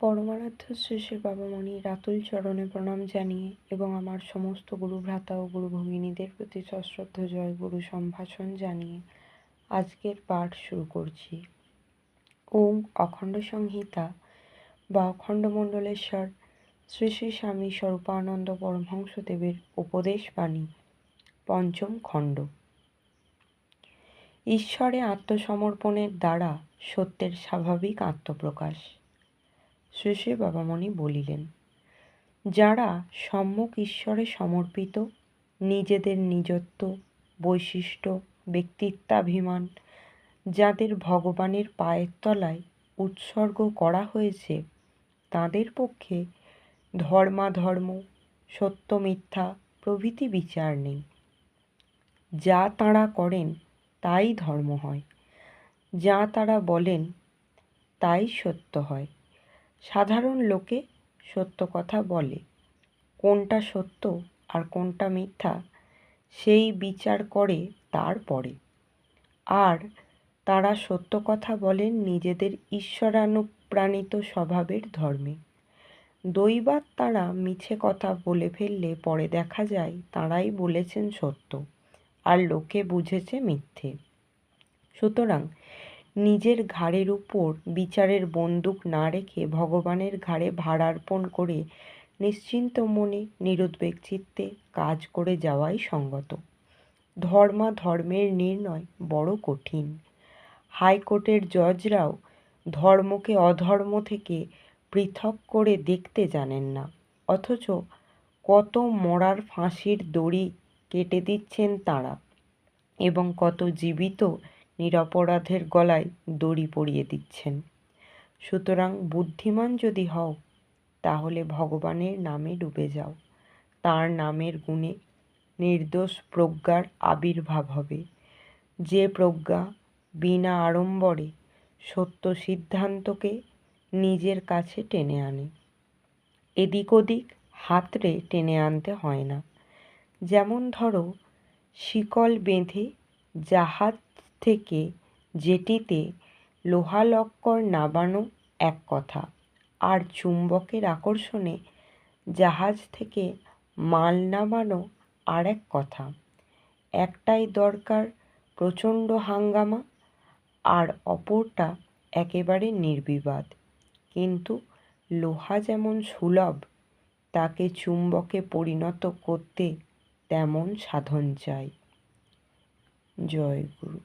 পরমারাধ্য শ্রী শ্রী বাবামণি রাতুল চরণে প্রণাম জানিয়ে এবং আমার সমস্ত গুরু ভ্রাতা ও গুরু ভগিনীদের প্রতি সশ্রদ্ধ জয় গুরু সম্ভাষণ জানিয়ে আজকের পাঠ শুরু করছি। ওম অখণ্ড সংহিতা বা অখণ্ড মণ্ডলেশ্বর শ্রী শ্রী স্বামী স্বরূপানন্দ পরমহংসদেবের উপদেশ বাণী, পঞ্চম খণ্ড। ঈশ্বরে আত্মসমর্পণের দ্বারা সত্যের স্বাভাবিক আত্মপ্রকাশ। শ্রী শ্রী বাবামণি বলিলেন, যারা সম্যক ঈশ্বরে সমর্পিত, নিজেদের নিজত্ব, বৈশিষ্ট্য, ব্যক্তিত্বাভিমান যাদের ভগবানের পায়ের তলায় উৎসর্গ করা হয়েছে, তাদের পক্ষে ধর্মাধর্ম, সত্য মিথ্যা প্রভৃতি বিচার নেই। যা তাঁরা করেন তাই ধর্ম হয়, যা তাঁরা বলেন তাই সত্য হয়। সাধারণ লোকে সত্য কথা বলে, কোনটা সত্য আর কোনটা মিথ্যা সেই বিচার করে তারপরে। আর তারা সত্য কথা বলেন নিজেদের ঈশ্বরানুপ্রাণিত স্বভাবের ধর্মে। দৈবাৎ তারা মিছে কথা বলে ফেললে পরে দেখা যায় তাঁরাই বলেছেন সত্য, আর লোকে বুঝেছে মিথ্যে। সুতরাং নিজের ঘাড়ের উপর বিচারের বন্দুক না রেখে ভগবানের ঘাড়ে ভারার্পণ করে নিশ্চিন্ত মনে নিরুদ্বেগ চিত্তে কাজ করে যাওয়াই সঙ্গত। ধর্মের নির্ণয় বড় কঠিন। হাইকোর্টের জজরাও ধর্মকে অধর্ম থেকে পৃথক করে দেখতে জানেন না, অথচ কত মরার ফাঁসির দড়ি কেটে দিচ্ছেন তাঁরা, এবং কত জীবিত নিরপরাধের গলায় দড়ি পরিয়ে দিচ্ছেন। সুতরাং বুদ্ধিমান যদি হও, তাহলে ভগবানের নামে ডুবে যাও। তার নামের গুণে নির্দোষ প্রজ্ঞার আবির্ভাব হবে, যে প্রজ্ঞা বিনা আড়ম্বরে সত্য সিদ্ধান্তকে নিজের কাছে টেনে আনে। এদিক ওদিক হাতড়ে টেনে আনতে হয় না। যেমন ধরো, শিকল বেঁধে জাহাজ থেকে জেটিতে লোহা লক্কর নামানো এক কথা, আর চুম্বকের আকর্ষণে জাহাজ থেকে মাল নামানো আর এক কথা। একটাই দরকার প্রচণ্ড হাঙ্গামা, আর অপরটা একেবারে নির্বিবাদ। কিন্তু লোহা যেমন সুলভ, তাকে চুম্বকে পরিণত করতে তেমন সাধন চাই। জয় গুরু।